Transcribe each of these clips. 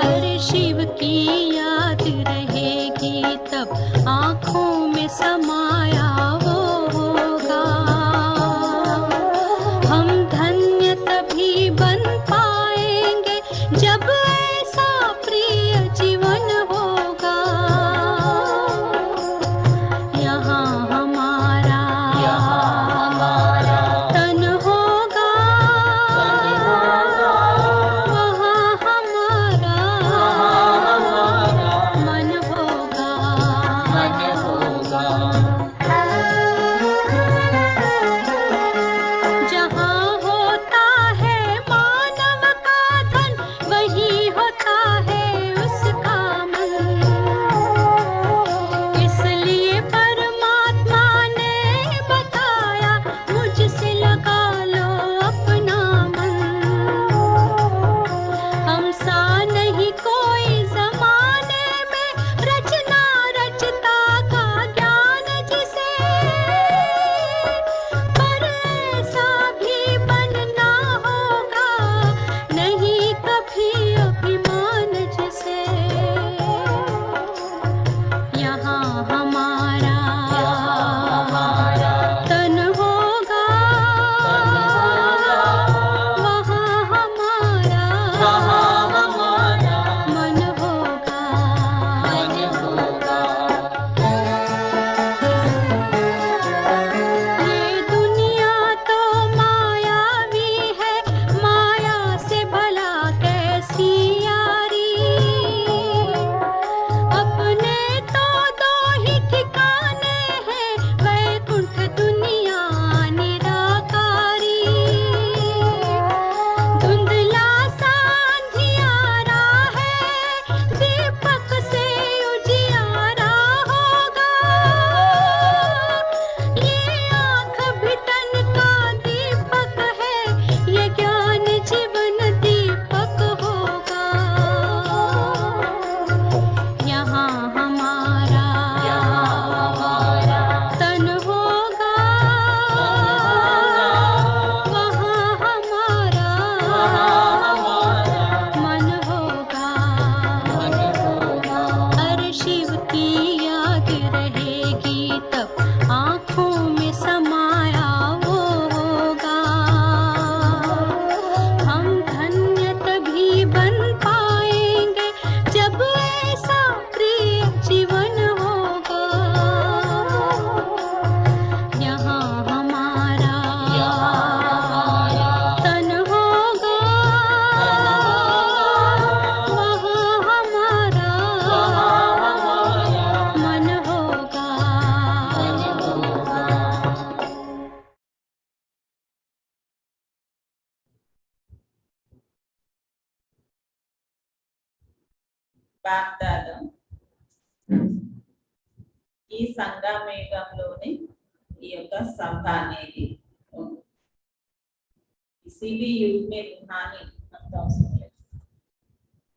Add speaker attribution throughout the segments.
Speaker 1: अरे शिव की याद रहेगी तब आँखों में समाया वो होगा। हम धन्य तभी बन पाएंगे जब ऐसा प्रिय जीवन होगा। यहाँ हमारा तन होगा, वहाँ हमारा मन होगा। जहाँ होता है मानव का धन, वही होता है उसका मन। इसलिए परमात्मा ने बताया, मुझसे लगा लो अपना मन। हमसा नहीं कोई जमाने में, रचना रचता का ज्ञान जिसे, पर ऐसा भी बनना होगा नहीं कभी अभिमान जिसे। यहाँ हमारा तन होगा, वहाँ हमारा मन होगा। ये दुनिया तो मायावी है, माया से भला कैसी यारी। अपने तो दो ही ठिकाने हैं, वैकुंठ दुनिया निराकारी। धुंधला सा अंधियारा है, दीपक से उजियारा होगा। ये आँख भी तन का दीपक है, ये ज्ञान जीवन दीपक होगा। यहाँ हमारा तन होगा, वहाँ हमारा मन होगा। अरे शिव की याद रहेगी तब आँखों में समाया वो होगा। हम धन्य तभी बन पाएंगे जब ऐसा प्रिय जीवन होगा। यहाँ हमारा तन होगा, वहाँ हमारा मन होगा।
Speaker 2: వాగ్దానం ఈ సంగమేగంలోనే ఈ యొక్క సభ అనేది ఉంది. किसी भी युग में रूहानी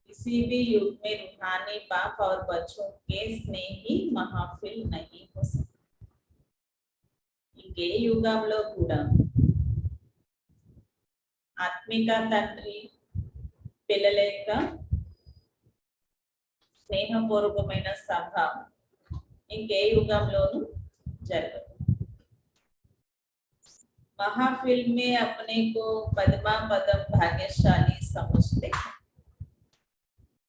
Speaker 2: किसी भी युग में रूहानी बाप और बच्चों के स्नेही महफिल नहीं हो सकती। ఇంకే యుగంలో కూడా ఆత్మిక తండ్రి పిల్లల యొక్క స్నేహపూర్వకమైన సభ ఇంకే యుగంలోనూ జరగదు। महफिल में अपने को पद्मा पदम भाग्यशाली समझते हैं,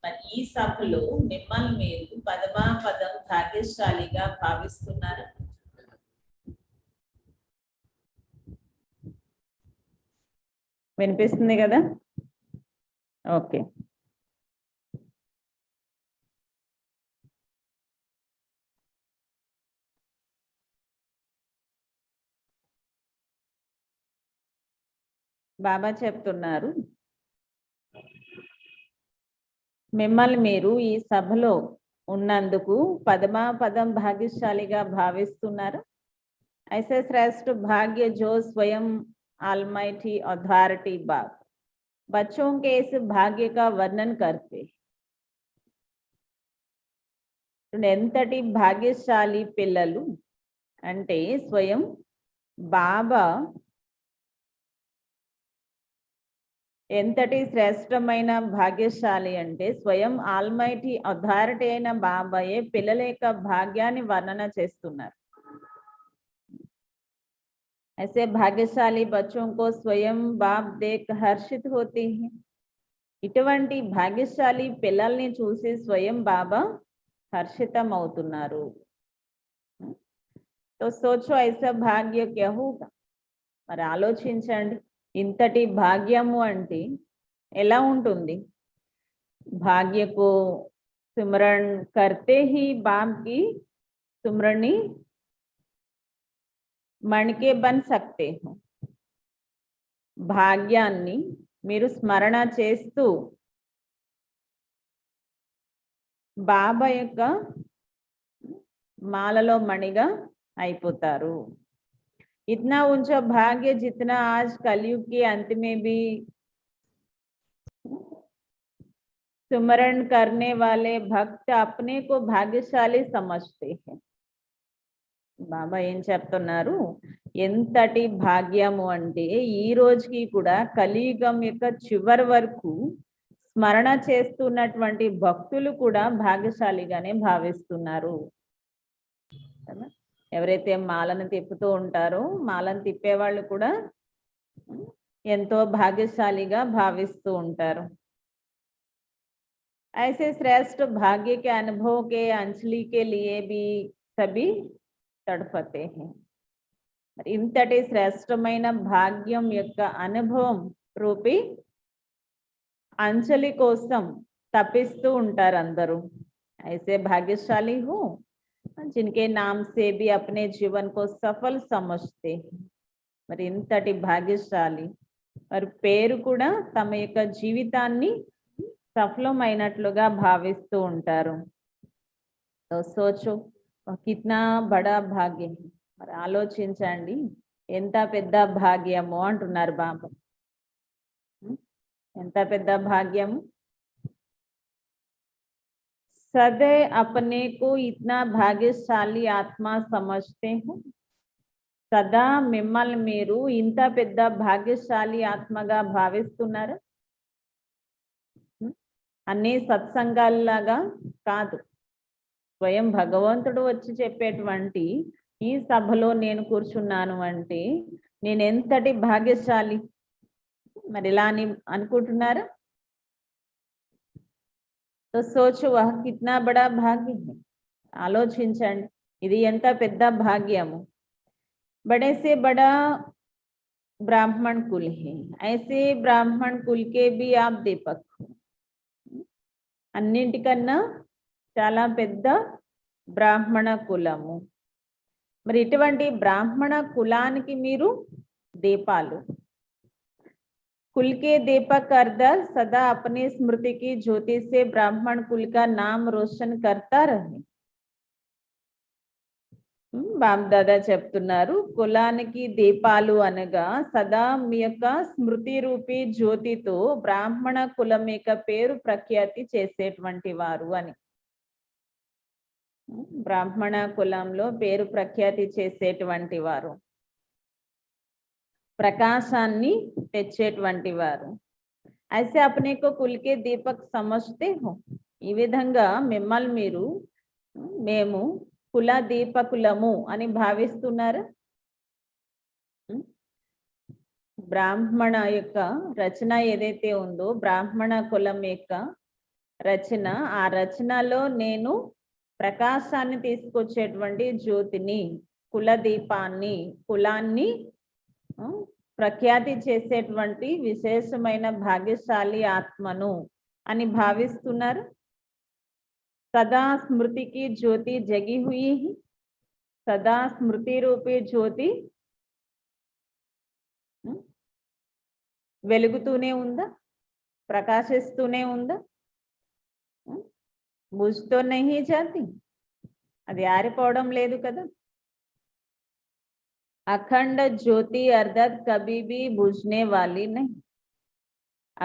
Speaker 2: पर ఈ సభలో మిమ్మల్ని మీరు పద్మా పదం భాగ్యశాలిగా భావిస్తున్నారా?
Speaker 3: వినిపిస్తుంది కదా? ఓకే. బాబా చెప్తున్నారు, మిమ్మల్ని మీరు ఈ సభలో ఉన్నందుకు పదమా పదం భాగ్యశాలిగా భావిస్తున్నారు। ऐसे श्रेष्ठ भाग्य जो स्वयं ऑलमाइटी अथॉरिटी बाप बच्चों के इस भाग्य का वर्णन करते। ఎంతటి భాగ్యశాలి పిల్లలు అంటే స్వయం బాబా ఎంతటి శ్రేష్టమైన భాగ్యశాలి అంటే స్వయం ఆల్మైటీ అథారిటీ అయిన బాబాయే పిల్లల యొక్క భాగ్యాన్ని వర్ణన చేస్తున్నారు. ऐसे भाग्यशाली बच्चों को स्वयं बाप देख हर्षित होते हैं. ఇటువంటి భాగ్యశాలి పిల్లల్ని చూసి స్వయం బాబా హర్షితం అవుతున్నారు. तो सोचो ऐसा भाग्य क्या होगा. మరి ఆలోచించండి, ఇంతటి భాగ్యము అంటే ఎలా ఉంటుంది. भाग्य को सिमरण करते ही बाप की सुमरनी మణికే బన్ సక్తే హో. భాగ్యాన్ని మీరు స్మరణ చేస్తూ బాబా యొక్క మాలలో మణిగా అయిపోతారు. इतना ऊंचा भाग्य जितना आज कलयुग के अंत में भी सुमरण करने वाले भक्त अपने को भाग्यशाली समझते हैं. బాబా ఏం చెప్తున్నారు, ఎంతటి భాగ్యము అంటే ఈ రోజుకి కూడా కలియుగం యొక్క చివరి వరకు స్మరణ చేస్తున్నటువంటి భక్తులు కూడా భాగ్యశాలిగానే భావిస్తున్నారు. ఎవరైతే మాలను తిప్పుతూ ఉంటారో మాలను తిప్పేవాళ్ళు కూడా ఎంతో భాగ్యశాలిగా భావిస్తూ ఉంటారు. ऐसे श्रेष्ठ भाग्य के अनुभव के अंजलि के लिए भी सभी తడపతే हैं. ఇంతటి శ్రేష్టమైన భాగ్యం యొక్క అనుభవం రూపి అంజలి కోసం తపిస్తూ ఉంటారు అందరూ. ऐसे भाग्यशाली हो जिनके नाम से भी अपने जीवन को सफल समझते हैं. మరి ఇంతటి భాగ్యశాలి మరి పేరు కూడా తమ యొక్క జీవితాన్ని సఫలమైనట్లుగా భావిస్తూ ఉంటారు. तो सोचो కిత్నా బడా భాగ్యం. మరి ఆలోచించండి, ఎంత పెద్ద భాగ్యము అంటున్నారు బాబా. ఎంత పెద్ద భాగ్యము. సదే అపనే కో ఇత్నా భాగ్యశాలి ఆత్మ సమజ్తే హో. సదా మిమ్మల్ని మీరు ఇంత పెద్ద భాగ్యశాలి ఆత్మగా భావిస్తున్నారు. అన్ని సత్సంగాల్లాగా కాదు, స్వయం భగవంతుడు వచ్చి చెప్పేటువంటి ఈ సభలో నేను కూర్చున్నాను అంటే నేను ఎంతటి భాగ్యశాలి. మరి ఇలా అని అనుకుంటున్నారా? तो सोचो वह कितना बड़ा भाग्य है. ఆలోచించండి, ఇది ఎంత పెద్ద భాగ్యము. बड़े से बड़ा ब्राह्मण कुल है, ऐसे ब्राह्मण कुल के भी आप दीपक हो. అన్నింటికన్నా చాలా పెద్ద బ్రాహ్మణ కులము. మరి ఇటువంటి బ్రాహ్మణ కులానికి మీరు దీపాలు. कुल के दीपक अर्दर सदा अपनी स्मृति की ज्योति से ब्राह्मण कुल का नाम रोशन करता रहे. బాప్ దాదా చెప్తున్నారు, కులానికి దీపాలు అనగా సదా మీ యొక్క స్మృతి రూపీ జ్యోతితో బ్రాహ్మణ కులం యొక్క పేరు ప్రఖ్యాతి చేసేటువంటి వారు అని. బ్రాహ్మణ కులంలో పేరు ప్రఖ్యాతి చేసేటువంటి వారు, ప్రకాశాన్ని తెచ్చేటువంటి వారు. ऐसे अपने को कुल के दीपक समझते हो. ఈ విధంగా మిమ్మల్ని మీరు మేము కుల దీపకులము అని భావిస్తున్నారు. బ్రాహ్మణ యొక్క రచన ఏదైతే ఉందో బ్రాహ్మణ కులం యొక్క రచన, ఆ రచనలో నేను ప్రకాశాన్ని తీసుకొచ్చేటువంటి జ్యోతిని, కుల దీపాన్ని, కులాన్ని ప్రఖ్యాతి చేసేటువంటి విశేషమైన భాగ్యశాలి ఆత్మను అని భావిస్తున్నారు. సదా స్మృతికి జ్యోతి జగి హుయి, సదా స్మృతి రూపీ జ్యోతి వెలుగుతూనే ఉందా, ప్రకాశిస్తూనే ఉందా? బుజ్తో నహీ జాతి, అది ఆరిపోవడం లేదు కదా. అఖండ జ్యోతి అర్థాత్ కభీ భీ బుజ్నే వాలి నహీ.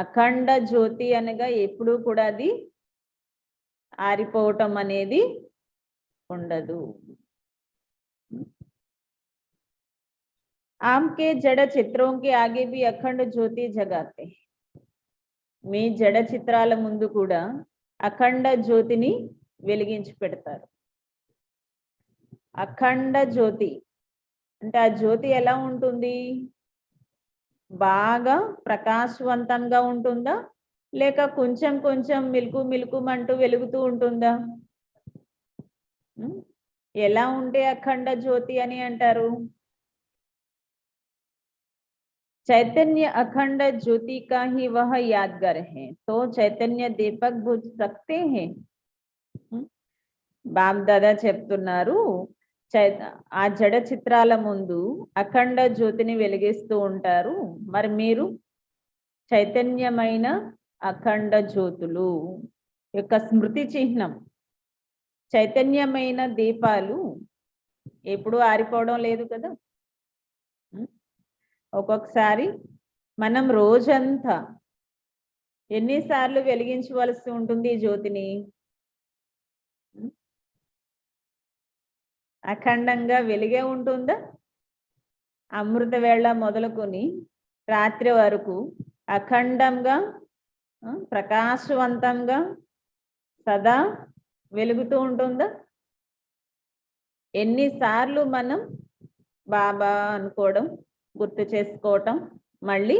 Speaker 3: అఖండ జ్యోతి అనగా ఎప్పుడు కూడా అది ఆరిపోవటం అనేది ఉండదు. आम के जड़ चित्रों के आगे भी अखंड ज्योति जगाते हैं. మీ జడ చిత్రాల ముందు కూడా అఖండ జ్యోతిని వెలిగించి పెడతారు. అఖండ జ్యోతి అంటే ఆ జ్యోతి ఎలా ఉంటుంది? బాగా ప్రకాశవంతంగా ఉంటుందా, లేక కొంచెం కొంచెం మిలుకు మిలుకుమంటూ వెలుగుతూ ఉంటుందా? ఎలా ఉంటే అఖండ జ్యోతి అని అంటారు? चैतन्य अखंड ज्योति का ही वह यादगार है. तो चैतन्य दीपक बुझ सकते हैं. బాబ్ దాదా చెప్తున్నారు, ఆ జడ చిత్రాల ముందు అఖండ జ్యోతిని వెలిగిస్తూ ఉంటారు. మరి మీరు చైతన్యమైన అఖండ జ్యోతులు యొక్క స్మృతి చిహ్నం. చైతన్యమైన దీపాలు ఎప్పుడూ ఆరిపోవడం లేదు కదా. ఒక్కొక్కసారి మనం రోజంతా ఎన్నిసార్లు వెలిగించవలసి ఉంటుంది ఈ జ్యోతిని? అఖండంగా వెలిగే ఉంటుందా? అమృత వేళ మొదలుకొని రాత్రి వరకు అఖండంగా ప్రకాశవంతంగా సదా వెలుగుతూ ఉంటుందా? ఎన్నిసార్లు మనం బాబా అనుకోవడం, గుర్తు చేసుకోవటం, మళ్ళీ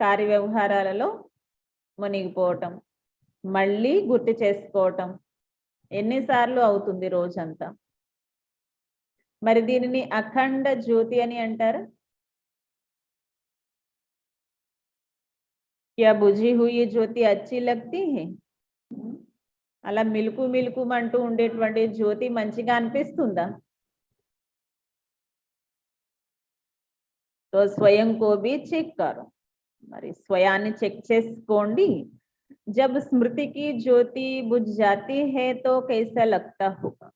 Speaker 3: కార్య వ్యవహారాలలో మునిగిపోవటం, మళ్ళీ గుర్తు చేసుకోవటం ఎన్నిసార్లు అవుతుంది రోజంతా? మరి దీనిని అఖండ జ్యోతి అని అంటారు. क्या बुझी हुई ज्योति अच्छी लगती है? అలా మిలుకు మిలుకుమంటూ ఉండేటువంటి జ్యోతి మంచిగా అనిపిస్తుందా? तो स्वयं को भी चेक करो. మరి స్వయాన్ని చెక్ చేసుకోండి. जब स्मृति की ज्योति बुझ जाती है तो कैसा लगता होगा?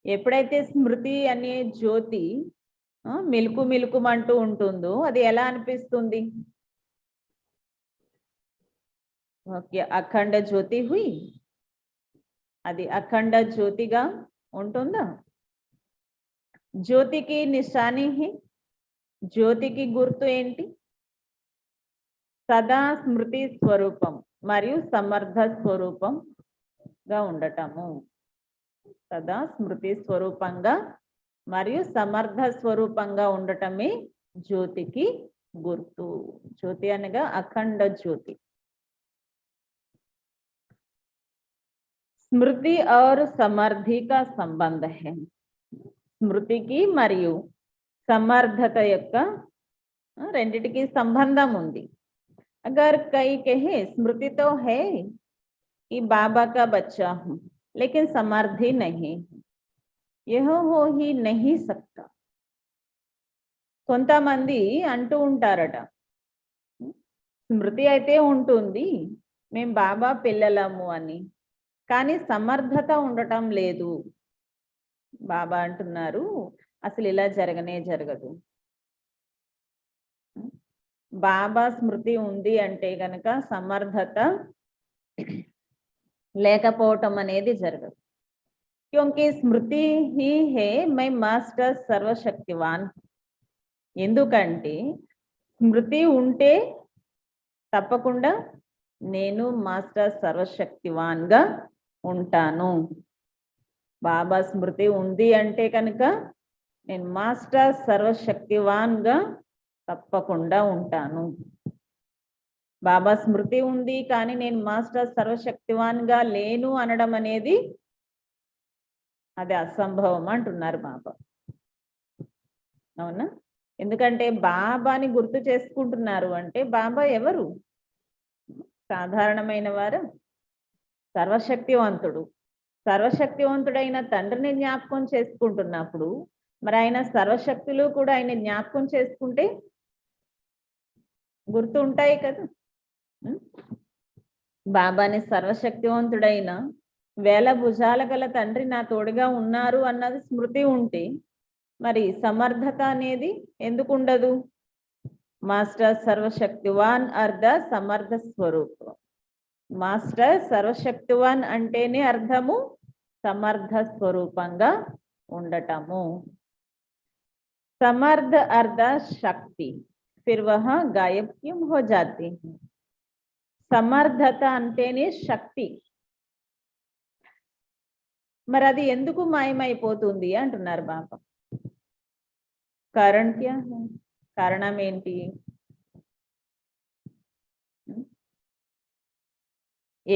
Speaker 3: ఎప్పుడైతే స్మృతి అనే జ్యోతి మిలుకు మిలుకుమంటూ ఉంటుందో అది ఎలా అనిపిస్తుంది? ఓకే, అఖండ జ్యోతి హుయి, అది అఖండ జ్యోతిగా ఉంటుందా? జ్యోతికి నిశాని హై, జ్యోతికి గుర్తు ఏంటి? సదా స్మృతి స్వరూపం మరియు సమర్థ స్వరూపంగా ఉండటము. సదా స్మృతి స్వరూపంగా మరియు సమర్థ స్వరూపంగా ఉండటమే జ్యోతికి గుర్తు. జ్యోతి అనగా అఖండ జ్యోతి. స్మృతి और समर्थी का संबंध है. స్మృతికి మరియు సమర్థత యొక్క రెండిటికి సంబంధం ఉంది. अगर कई कहे स्मृति तो है कि बाबा का बच्चा हूं, लेकिन समर्थी नहीं, यह हो ही नहीं सकता. కొంతమంది అంటూ ఉంటారట, స్మృతి అయితే ఉంటుంది, మేము బాబా పిల్లలము అని, కానీ సమర్థత ఉండటం లేదు. బాబా అంటున్నారు, అసలు ఇలా జరగనే జరగదు. బాబా స్మృతి ఉంది అంటే గనక సమర్థత లేకపోవటం అనేది జరగదు. క్యోంకి స్మృతి హీ హే మై మాస్టర్ సర్వశక్తివాన్. ఎందుకంటే స్మృతి ఉంటే తప్పకుండా నేను మాస్టర్ సర్వశక్తివాన్ గా ఉంటాను. బాబా స్మృతి ఉంది అంటే కనుక నేను మాస్టర్ సర్వశక్తివాన్ గా తప్పకుండా ఉంటాను. బాబా స్మృతి ఉంది కానీ నేను మాస్టర్ సర్వశక్తివాన్ గా లేను అనడం అనేది అది అసంభవం అంటున్నారు బాబా. అవునా? ఎందుకంటే బాబాని గుర్తు చేసుకుంటున్నారు అంటే బాబా ఎవరు? సాధారణమైన వారు? సర్వశక్తివంతుడు. సర్వశక్తివంతుడైన తండ్రిని జ్ఞాపకం చేసుకుంటున్నప్పుడు మరి ఆయన సర్వశక్తులు కూడా ఆయన జ్ఞాపకం చేసుకుంటే గుర్తు ఉంటాయి కదా. బాబాని సర్వశక్తివంతుడైన వేల భుజాల గల తండ్రి నా తోడుగా ఉన్నారు అన్నది స్మృతి ఉంటే మరి సమర్థత అనేది ఎందుకు ఉండదు? మాస్టర్ సర్వశక్తివాన్ అర్ధ సమర్థ స్వరూపం. మాస్టర్ సర్వశక్తివాన్ అంటేనే అర్థము సమర్థ స్వరూపంగా ఉండటము. समर्थ अर्थ शक्ति, फिर वह गायब क्यों हो जाती है? సమర్థత అంటేనే శక్తి. మరి అది ఎందుకు మాయమైపోతుంది అంటున్నారు బాబా. కారణం క్యా హై? కారణం ఏంటి?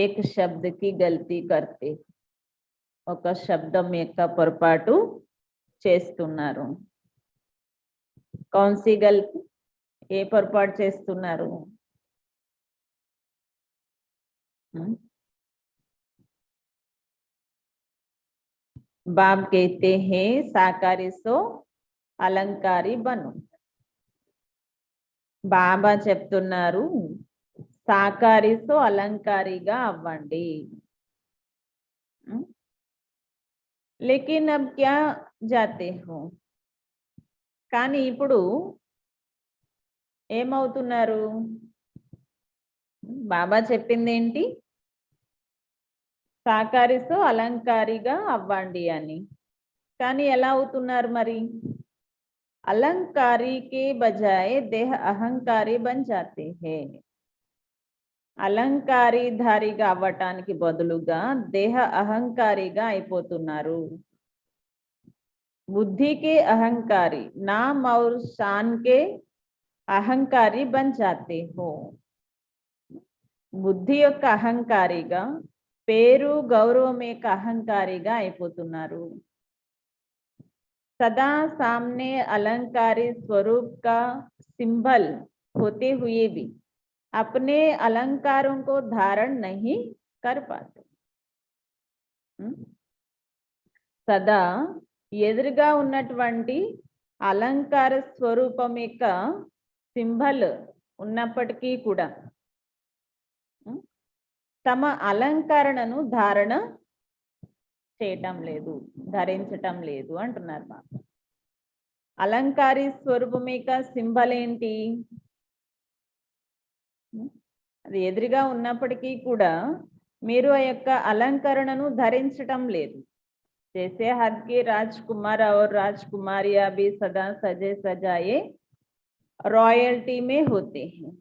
Speaker 3: ఏక శబ్దకి గల్తీ కర్తే, ఒక శబ్దం యొక్క పొరపాటు చేస్తున్నారు. కౌన్సీ గల్తీ? ఏ పొరపాటు చేస్తున్నారు? बाप कहते हैं साकारी सो अलंकारी बनो. బాబా చెప్తున్నారు సాకారి సో అలంకారిగా అవ్వండి. లేకిన్ అబ్ క్యా జాతే హో, కానీ ఇప్పుడు ఏమవుతున్నారు? బాబా చెప్పింది ఏంటి? సాకారితో అలంకారిగా అవ్వండి అని. కానీ ఎలా అవుతున్నారు మరి? अलंकारी के बजाय देह अहंकारी बन जाते हैं. అలంకారి ధారిగా అవ్వటానికి బదులుగా దేహ అహంకారిగా అయిపోతున్నారు. बुद्धि के अहंकारी, नाम और शान के अहंकारी बन जाते हो. బుద్ధి యొక్క అహంకారిగా, పేరు గౌరవం యొక్క అహంకారిగా అయిపోతున్నారు. सदा सामने अलंकारी स्वरूप का सिंबल होते हुए भी अपने अलंकारों को धारण नहीं कर पाते. सदा ఎదురుగా ఉన్నటువంటి అలంకార స్వరూపం యొక్క సింబల్ ఉన్నప్పటికీ కూడా తమ అలంకరణను ధారణ చేయటం లేదు, ధరించటం లేదు అంటున్నారు బాబా. అలంకారీ స్వరూపం యొక్క సింబల్ ఏంటి? అది ఎదురుగా ఉన్నప్పటికీ కూడా మీరు ఆ యొక్క అలంకరణను ధరించటం లేదు. जैसे हद के राजकुमार और राजकुमारियां भी सदा सजे सजाए रॉयल्टी में होते हैं.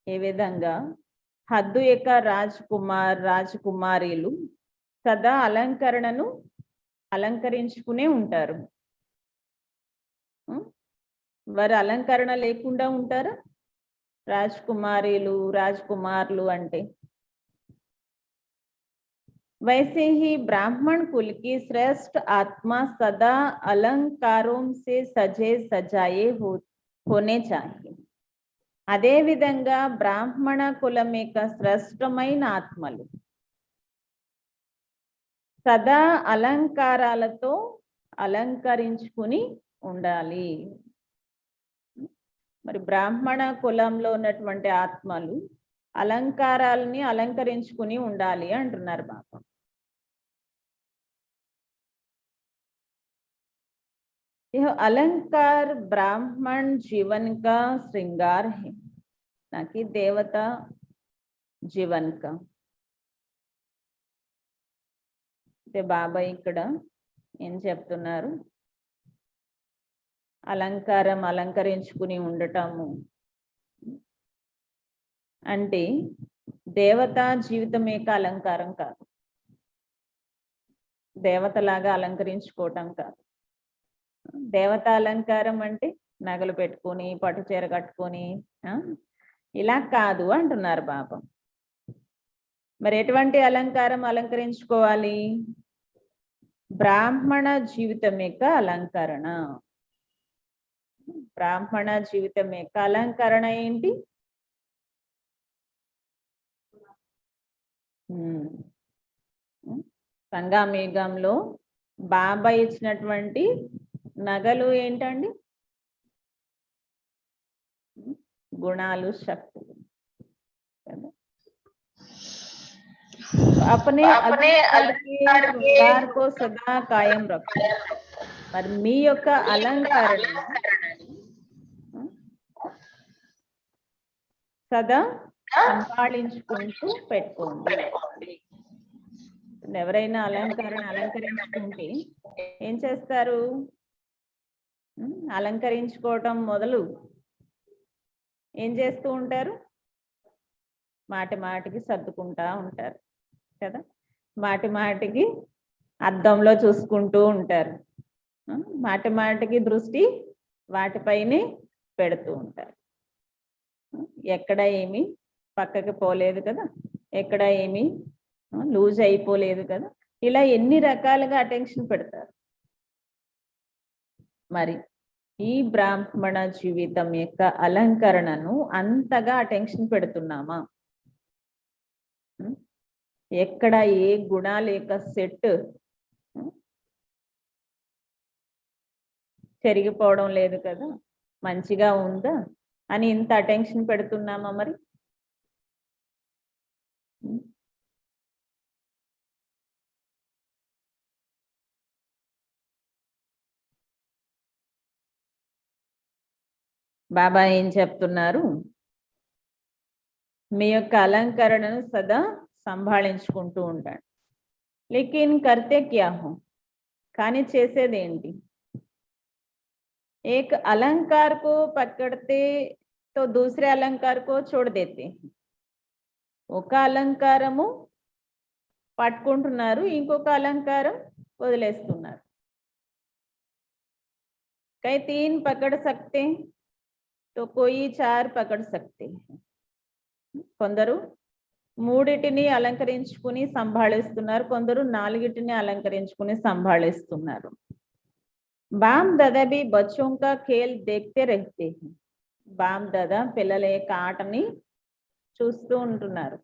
Speaker 3: ఏ విధంగా హద్దు యొక్క రాజకుమార్ రాజకుమారీలు సదా అలంకరణను అలంకరించుకునే ఉంటారు. వారు అలంకరణ లేకుండా ఉంటారా? రాజకుమారీలు రాజకుమారులు అంటే. वैसे ही ब्राह्मण कुल की श्रेष्ठ आत्मा सदा अलंकारों से सजे सजाए होने चाहिए. అదే విధంగా బ్రాహ్మణ కులం యొక్క శ్రేష్టమైన ఆత్మలు సదా అలంకారాలతో అలంకరించుకుని ఉండాలి. మరి బ్రాహ్మణ కులంలో ఉన్నటువంటి ఆత్మలు అలంకారాలని అలంకరించుకుని ఉండాలి అంటున్నారు బాబా. यह अलंकार ब्राह्मण जीवन का श्रृंगार है, ना कि देवता जीवन का. బాబా ఇక్కడ ఏం చెప్తున్నారు? అలంకారం అలంకరించుకుని ఉండటము అంటే దేవతా జీవితం యొక్క అలంకారం కాదు, దేవతలాగా అలంకరించుకోవటం కాదు. దేవతా అలంకారం అంటే నగలు పెట్టుకొని పట్టు చీర కట్టుకొని ఇలా కాదు అంటున్నారు బాబా. మరి ఎటువంటి అలంకారం అలంకరించుకోవాలి? బ్రాహ్మణ జీవితం యొక్క అలంకరణ. బ్రాహ్మణ జీవితం యొక్క అలంకరణ ఏంటి? సంగమయుగంలో బాబా ఇచ్చినటువంటి నగలు ఏంటండి? గుణాలు, శక్తులు. अपने अलंकार को सदा कायम रखो. మరి మీ యొక్క అలంకరణ సదా సంపాదించుకుంటూ పెట్టుకోండి. ఎవరైనా అలంకరణ అలంకరించుకుంటే ఏం చేస్తారు? అలంకరించుకోవటం మొదలు ఏం చేస్తూ ఉంటారు? మాటి మాటికి సర్దుకుంటా ఉంటారు కదా, మాటి మాటికి అద్దంలో చూసుకుంటూ ఉంటారు, మాటి మాటికి దృష్టి వాటిపైనే పెడుతూ ఉంటారు. ఎక్కడ ఏమీ పక్కకి పోలేదు కదా, ఎక్కడ ఏమీ లూజ్ అయిపోలేదు కదా, ఇలా ఎన్ని రకాలుగా అటెన్షన్ పెడతారు. మరి ఈ బ్రాహ్మణ జీవితం యొక్క అలంకరణను అంతగా అటెన్షన్ పెడుతున్నామా? ఎక్కడ ఏ గుణాల యొక్క సెట్ చెరిగిపోవడం లేదు కదా, మంచిగా ఉందా అని ఇంత అటెన్షన్ పెడుతున్నామా? మరి బాబా ఏం చెప్తున్నారు? మీ యొక్క అలంకరణను సదా సంభాళించుకుంటూ ఉంటాడు. లేకిన్ కర్తే క్యా హో, కానీ చేసేది ఏంటి? ఏక్ अलंकार को पकड़ते तो दूसरे अलंकार को छोड़ देते हैं. ఒక అలంకారము పట్టుకుంటున్నారు, ఇంకొక అలంకారం వదిలేస్తున్నారు. कई 3 पकड़ सकते हैं तो कोई 4 पकड़ सकते हैं. కొందరు మూడిటిని అలంకరించుకుని సంభాళిస్తున్నారు, కొందరు నాలుగిటిని అలంకరించుకుని సంభాళిస్తున్నారు. బామ్ దాదా भी बच्चों का खेल देखते रहते हैं. బామ్ దాదా పిల్లల యొక్క ఆటని చూస్తూ ఉంటున్నారు,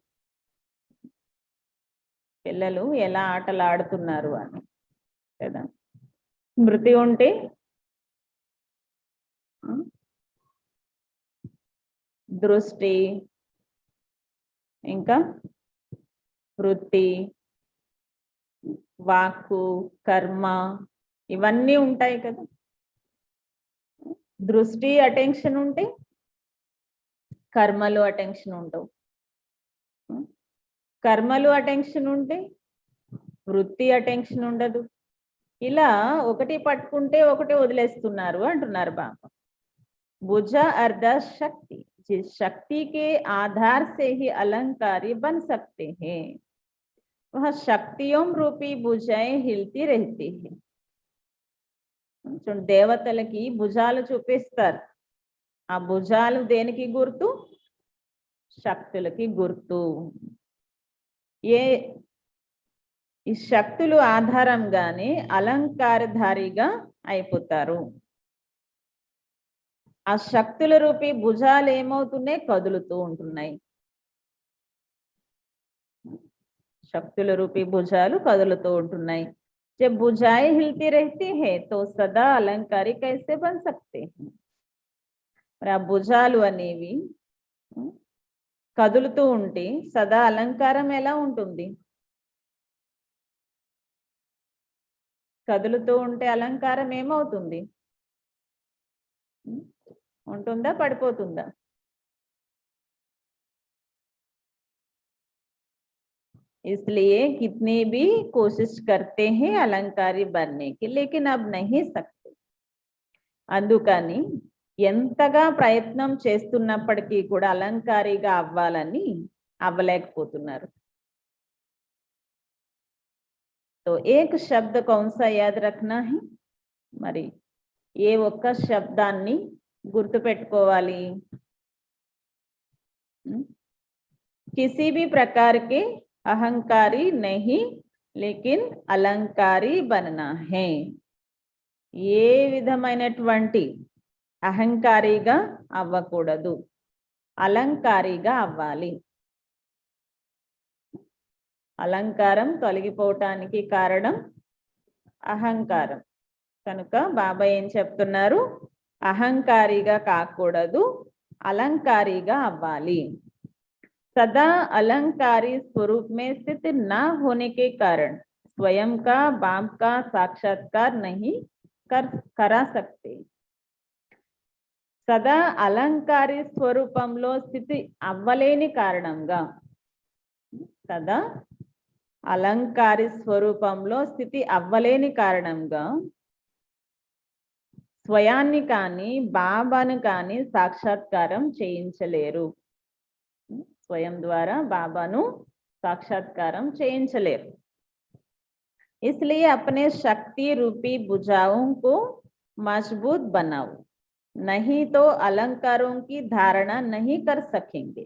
Speaker 3: పిల్లలు ఎలా ఆటలు ఆడుతున్నారు అని కదా. స్మృతి ఉంటే దృష్టి, ఇంకా వృత్తి, వాక్కు, కర్మ ఇవన్నీ ఉంటాయి కదా. దృష్టి అటెన్షన్ ఉంటే కర్మలు అటెన్షన్ ఉండవు, కర్మలు అటెన్షన్ ఉంటే వృత్తి అటెన్షన్ ఉండదు. ఇలా ఒకటి పట్టుకుంటే ఒకటి వదిలేస్తున్నారు అంటున్నారు బాబా. భుజ అర్ధ శక్తి, जिस शक्ति के आधार से ही अलंकारी बन सकते हैं, वह शक्तियों रूपी भुजाएं हिलती रहती है. దేవతలకి భుజాలు చూపిస్తారు, ఆ భుజాలు దేనికి గుర్తు? శక్తులకి గుర్తు. ఈ శక్తులు ఆధారంగానే అలంకారధారిగా అయిపోతారు. ఆ శక్తుల రూపీ భుజాలు ఏమవుతున్నాయి? కదులుతూ ఉంటున్నాయి. శక్తుల రూపీ భుజాలు కదులుతూ ఉంటున్నాయి. जब भुजाएं हिलती रहती है तो सदा अलंकारी कैसे बन सकते हैं? మరి ఆ భుజాలు అనేవి కదులుతూ ఉంటే సదా అలంకారం ఎలా ఉంటుంది? కదులుతూ ఉంటే అలంకారం ఏమవుతుంది? ఉంటుందా, పడిపోతుందా? इसलिए कितने भी कोशिश करते हैं अलंकारी बनने की, लेकिन अब नहीं सकते. అందుకని ఎంతగా ప్రయత్నం చేస్తున్నప్పటికీ కూడా అలంకారిగా అవ్వాలని అవ్వలేకపోతున్నారు. तो एक शब्द कौन सा याद रखना है? మరి ఏ ఒక్క శబ్దాన్ని గుర్తు పెట్టుకోవాలి? किसी भी प्रकार के అహంకారి नहीं, लेकिन अलंकारी बनना है. ఏ విధమైనటువంటి అహంకారిగా అవ్వకూడదు, అలంకారిగా అవ్వాలి. అలంకారం తొలగిపోవటానికి కారణం అహంకారం. కనుక బాబా ఏం చెప్తున్నారు? అహంకారిగా కాకూడదు, అలంకారిగా అవ్వాలి. सदा अलंकारी स्वरूप में स्थित न होने के कारण स्वयं का बाप का साक्षात्कार नहीं करा सकते. సదా అలంకారి స్వరూపంలో స్థితి అవ్వలేని కారణంగా, సదా అలంకారి స్వరూపంలో స్థితి అవ్వలేని కారణంగా స్వయాన్ని కానీ బాబాను కానీ సాక్షాత్కారం చేయించలేరు. స్వయం ద్వారా బాబాను साक्षात्कारम చేయించలేరు. इसलिए अपने शक्ति रूपी भुजाओं को मजबूत बनाओ, नहीं तो अलंकारों की धारणा नहीं कर सकेंगे.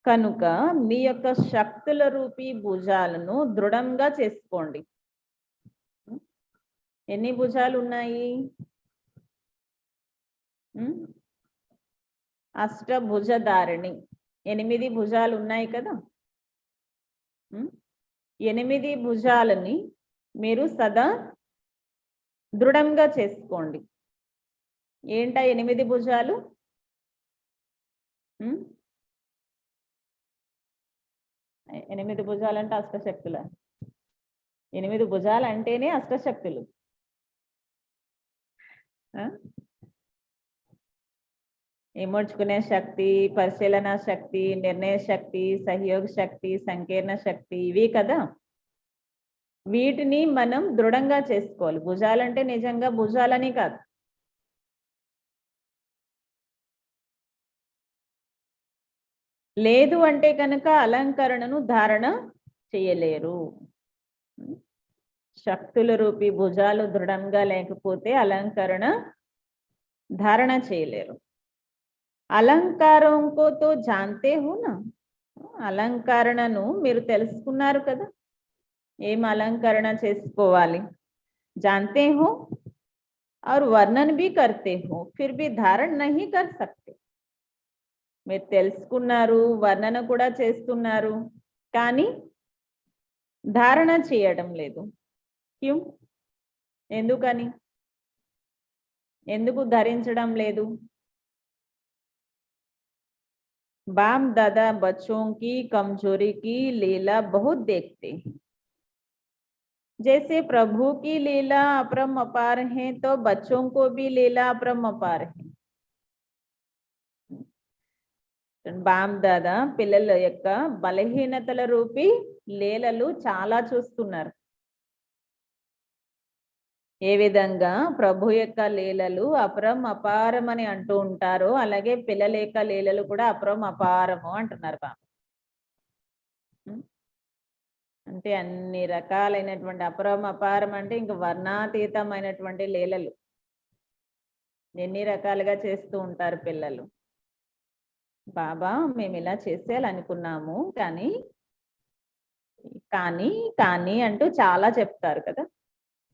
Speaker 3: కనుక మీ యొక్క శక్తుల రూపీ భుజాలను దృఢంగా చేసుకోండి. ఎన్ని భుజాలు ఉన్నాయి? అష్టభుజధారిణి 8 భుజాలు ఉన్నాయి కదా. 8 భుజాలని మీరు సదా దృఢంగా చేసుకోండి. ఏంటా 8 భుజాలు? 8 భుజాలు అంటే అష్టశక్తుల. 8 భుజాలు అంటేనే అష్టశక్తులు. ఇమర్చుకునే శక్తి, పరిశీలన శక్తి, నిర్ణయ శక్తి, సహయోగ శక్తి, సంకీర్ణ శక్తి, ఇవి కదా. వీటిని మనం దృఢంగా చేసుకోవాలి. భుజాలంటే నిజంగా భుజాలని కాదు. లేదు అంటే కనుక అలంకరణను ధారణ చేయలేరు. శక్తుల రూపీ భుజాలు దృఢంగా లేకపోతే అలంకరణ ధారణ చేయలేరు. అలంకారంకో తో జాంతే హోనా, అలంకరణను మీరు తెలుసుకున్నారు కదా. ఏం అలంకరణ చేసుకోవాలి? जानते हो और वर्णन भी करते हो, फिर भी धारण नहीं कर सकते. మీరు తెలుసుకున్నారు, వర్ణన కూడా చేస్తున్నారు, కానీ ధారణ చేయడం లేదు. క్యూ? ఎందుకని? ఎందుకు ధరించడం లేదు? बाप दादा बच्चों की कमजोरी की लीला बहुत देखते हैं. जैसे प्रभु की लीला अपरंपार है, तो बच्चों को भी लीला अपरंपार है. బాప్ దాదా పిల్లల యొక్క బలహీనతల రూపీ లీలలు చాలా చూస్తున్నారు. ఏ విధంగా ప్రభు యొక్క లీలలు అపరం అపారం అని అంటూ ఉంటారో, అలాగే పిల్లల యొక్క లీలలు కూడా అపరం అపారము అంటున్నారు బాబా. అంటే అన్ని రకాలైనటువంటి అపరం అపారం అంటే ఇంక వర్ణాతీతమైనటువంటి లీలలు ఎన్ని రకాలుగా చేస్తూ ఉంటారు పిల్లలు. బాబా మేము ఇలా చేసేయాలనుకున్నాము, కానీ కానీ కానీ అంటూ చాలా చెప్తారు కదా.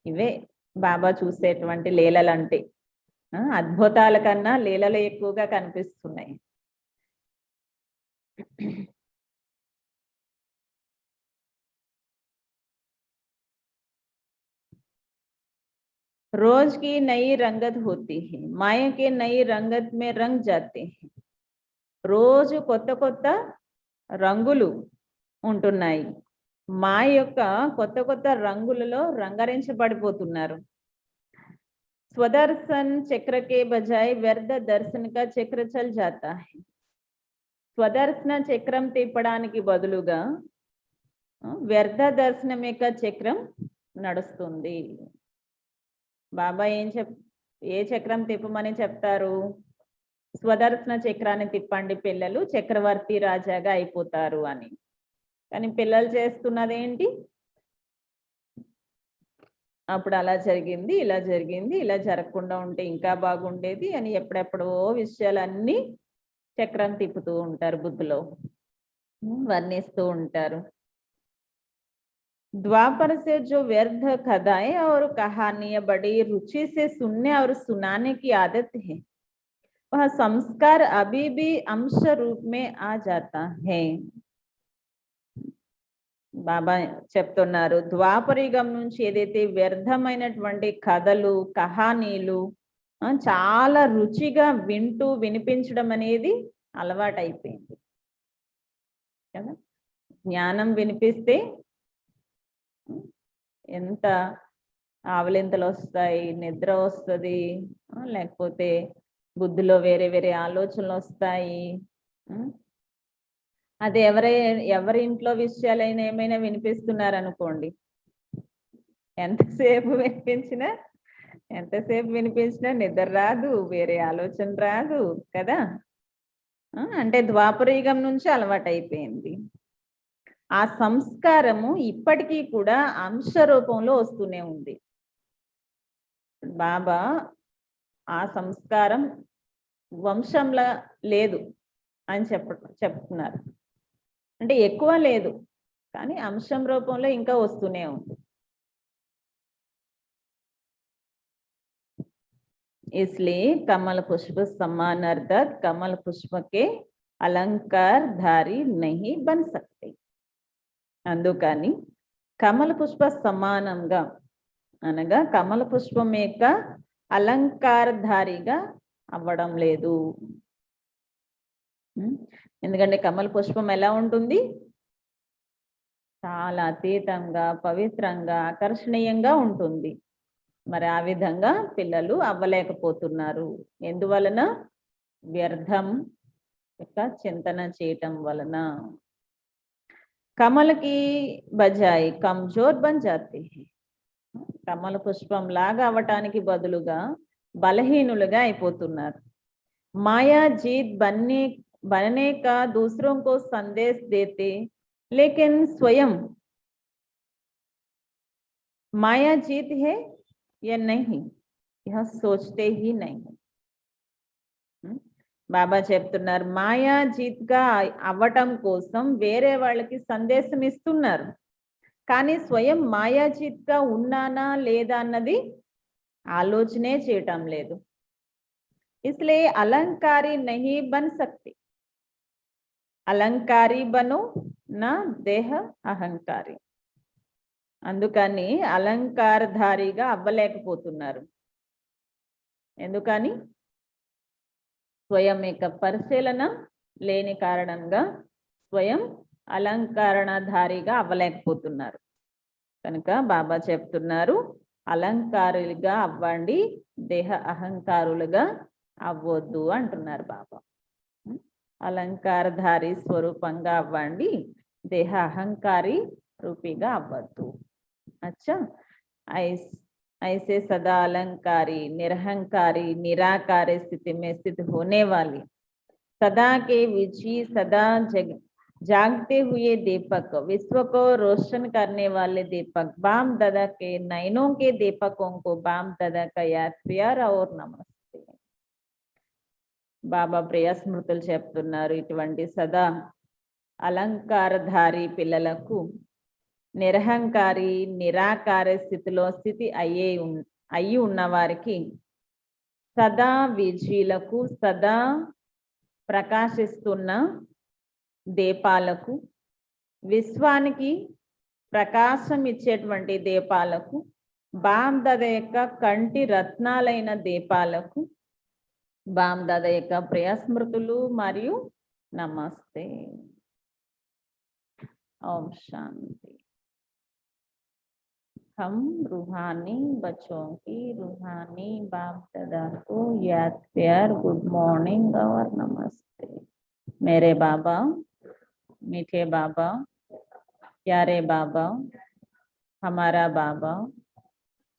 Speaker 3: ఇవే బాబా చూసేటువంటి లీలలు అంటే. అద్భుతాల కన్నా లీలలు ఎక్కువగా కనిపిస్తున్నాయి. रोज की नई रंगत होती है, माया के नई रंगत में रंग जाते हैं. రోజు కొత్త కొత్త రంగులు ఉంటున్నాయి. మాయ యొక్క కొత్త కొత్త రంగులలో రంగరించబడిపోతున్నారు. स्वदर्शन चक्र के बजाय व्यर्थ दर्शन का चक्र चल जाता है. స్వదర్శన చక్రం తిప్పడానికి బదులుగా వ్యర్థ దర్శనం యొక్క చక్రం నడుస్తుంది. బాబా ఏ చక్రం తిప్పమని చెప్తారు? స్వదర్శన చక్రాన్ని తిప్పండి పిల్లలు, చక్రవర్తి రాజాగా అయిపోతారు అని. కానీ పిల్లలు చేస్తున్నది ఏంటి? అప్పుడు అలా జరిగింది, ఇలా జరిగింది, ఇలా జరగకుండా ఉంటే ఇంకా బాగుండేది అని ఎప్పుడెప్పుడో విషయాలన్నీ చక్రం తిప్పుతూ ఉంటారు, బుద్ధిలో వర్ణిస్తూ ఉంటారు. द्वापर से जो व्यर्थ कथाएं और कहानियां बड़ी रुचि से सुनने और सुनाने की आदत है, वह संस्कार अभी भी अंश रूप में आ जाता है. బాబా చెప్తున్నారు, ద్వాపరయుగం నుంచి ఏదైతే వ్యర్థమైనటువంటి కథలు కహానీలు చాలా రుచిగా వింటూ వినిపించడం అనేది అలవాటైపోయింది కదా. జ్ఞానం వినిపిస్తే ఎంత ఆవలింతలు వస్తాయి, నిద్ర వస్తుంది, లేకపోతే బుద్ధిలో వేరే వేరే ఆలోచనలు వస్తాయి. అదే ఎవరి ఇంట్లో విషయాలైనా ఏమైనా వినిపిస్తున్నారు అనుకోండి, ఎంతసేపు వినిపించినా ఎంతసేపు వినిపించినా నిద్ర రాదు, వేరే ఆలోచన రాదు కదా. అంటే ద్వాపరయుగం నుంచి అలవాటు అయిపోయింది. ఆ సంస్కారము ఇప్పటికీ కూడా అంశ రూపంలో వస్తూనే ఉంది. బాబా ఆ సంస్కారం వంశంలా లేదు అని చెప్తున్నారు. అంటే ఎక్కువ లేదు, కానీ అంశం రూపంలో ఇంకా వస్తూనే ఉంది. इसलिए कमल पुष्प सम्मानार्थक कमल पुष्प के अलंकार धारी नहीं बन सकते. అందుకని కమల పుష్ప సమానంగా అనగా కమల పుష్పం యొక్క అలంకారధారిగా అవ్వడం లేదు. ఎందుకంటే కమల పుష్పం ఎలా ఉంటుంది? చాలా అతీతంగా, పవిత్రంగా, ఆకర్షణీయంగా ఉంటుంది. మరి ఆ విధంగా పిల్లలు అవ్వలేకపోతున్నారు. ఎందువలన? వ్యర్థం యొక్క చింతన చేయటం వలన. కమలకి బజాయి కమ్జోర్ బన్ జాతే హై. కమల పుష్పం లాగా అవ్వటానికి బదులుగా బలహీనులుగా అయిపోతున్నారు. మాయా జీత్ बनने का दूसरों को संदेश देते, लेकिन स्वयं माया जीत है या नहीं यह सोचते ही नहीं. బాబా చెప్తున్నారు, మాయా జీత్గా అవ్వటం కోసం వేరే వాళ్ళకి సందేశం ఇస్తున్నారు, కానీ స్వయం మాయా జీత్గా ఉన్నానా లేదా అన్నది ఆలోచనే చేయటం లేదు. इसलिए अलंकारी नहीं बन सकते. అలంకారీ బను నా దేహ అహంకారి. అందుకని అలంకారధారిగా అవ్వలేకపోతున్నారు. ఎందుకని? స్వయం యొక్క పరిశీలన లేని కారణంగా స్వయం అలంకరణధారిగా అవ్వలేకపోతున్నారు. కనుక బాబా చెప్తున్నారు, అలంకారులుగా అవ్వండి, దేహ అహంకారులుగా అవ్వద్దు అంటున్నారు బాబా. అలంకారధారి స్వరూపంగా అవ్వండి, దేహ అహంకారి రూపిగా అవ్వద్దు. అచ్చా, ऐसे सदा अलंकारी, निरहंकारी, निराकारी स्थिति में स्थित होने वाली, सदा के विजयी, सदा जागते हुए दीपक, विश्व को रोशन करने वाले दीपक, बाम दादा के नयनों के दीपकों को बाम दादा का याद प्यार और नमस्ते. బాబా ప్రియ స్మృతులు చెప్తున్నారు, ఇటువంటి సదా అలంకారధారి పిల్లలకు నిరహంకారి, నిరాకార స్థితిలో అయి ఉన్న వారికి, సదా విజయులకు, సదా ప్రకాశిస్తున్న దీపాలకు, విశ్వానికి ప్రకాశం ఇచ్చేటువంటి దీపాలకు, బామ్దాద యొక్క కంటి రత్నాలైన దీపాలకు బామ్దాద యొక్క ప్రియ స్మృతులు మరియు నమస్తే. ओम शांति. हम रूहानी बच्चों की रूहानी बाप दादा को याद प्यार गुड मॉर्निंग और नमस्ते. मेरे बाबा, मीठे बाबा, प्यारे बाबा, हमारा बाबा,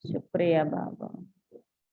Speaker 3: शुक्रिया बाबा.